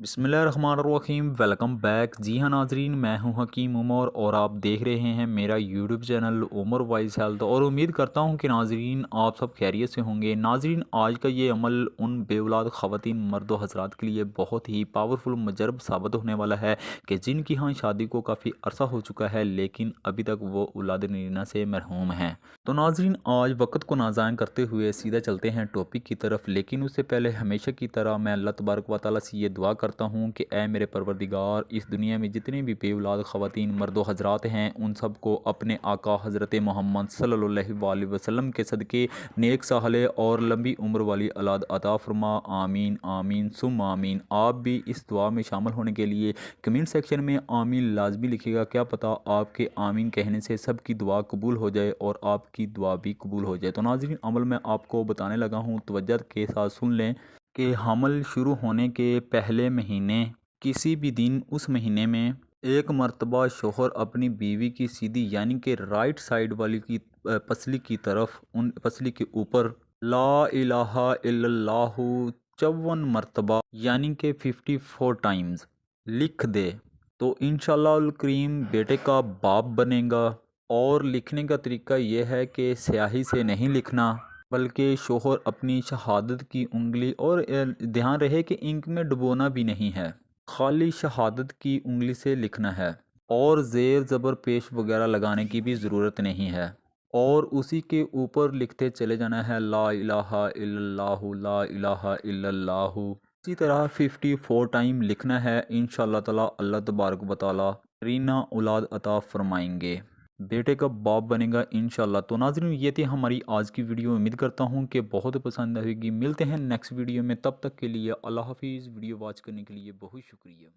बिस्मिल्लाहिर्रहमानिर्रहीम। Welcome back. जी हाँ नाजरीन, मैं हूँ हकीम उमर और आप देख रहे हैं मेरा YouTube channel Umar wise health. और उम्मीद करता हूँ कि नाजरीन आप सब खैरियत से होंगे। नाजरीन, आज का ये अमल उन बेऔलाद ख़वातीन मर्द हज़रात के लिए बहुत ही पावरफुल मुजरब साबित होने वाला है कि जिनकी हाँ शादी को काफ़ी अरसा हो चुका है लेकिन अभी तक वो औलाद नगीना से महरूम हैं। तो नाजरीन, आज वक्त को नाज़ायन करते हुए सीधा चलते हैं टॉपिक की तरफ। लेकिन उससे पहले हमेशा की तरह मैं अल्लाह तबारक व तआला से ये दुआ करता हूँ कि ऐ मेरे परवरदिगार, इस दुनिया में जितने भी बेऔलाद ख़वातीन मर्द हज़रात हैं उन सब को अपने आका हज़रत मोहम्मद सल्लल्लाहु अलैहि वसल्लम के सदक़े नेक साले और लंबी उम्र वाली औलाद अता फरमा। आमीन आमीन सुम आमीन। आप भी इस दुआ में शामिल होने के लिए कमेंट सेक्शन में आमीन लाजमी लिखिएगा। क्या पता आपके आमीन कहने से सबकी दुआ कबूल हो जाए और आपकी दुआ भी कबूल हो जाए। तो नाज़रीन, अमल मैं आपको बताने लगा हूँ, तवज्जो के साथ सुन लें कि हमल शुरू होने के पहले महीने किसी भी दिन उस महीने में एक मर्तबा शोहर अपनी बीवी की सीधी यानी कि राइट साइड वाली की पसली की तरफ, उन पसली के ऊपर ला इलाहा इल्लल्लाहु 54 मरतबा यानी कि 54 टाइम्स लिख दे तो इंशाअल्लाह करीम बेटे का बाप बनेगा। और लिखने का तरीका यह है कि स्याही से नहीं लिखना बल्कि शोहर अपनी शहादत की उंगली, और ध्यान रहे कि इंक में डुबोना भी नहीं है, खाली शहादत की उंगली से लिखना है और ज़ेर ज़बर पेश वगैरह लगाने की भी ज़रूरत नहीं है। और उसी के ऊपर लिखते चले जाना है ला इलाहा इल्लल्लाहु ला इलाहा इल्लल्लाहु। इसी तरह 54 टाइम लिखना है। इंशाअल्लाह ताला अल्लाह तबारक व तआला रीना औलाद अता फरमाएंगे, बेटे का बाप बनेगा इंशाअल्लाह। तो नाज़रीन, ये थी हमारी आज की वीडियो। उम्मीद करता हूँ कि बहुत पसंद आएगी। मिलते हैं नेक्स्ट वीडियो में, तब तक के लिए अल्लाह हाफिज़। वीडियो वॉच करने के लिए बहुत शुक्रिया।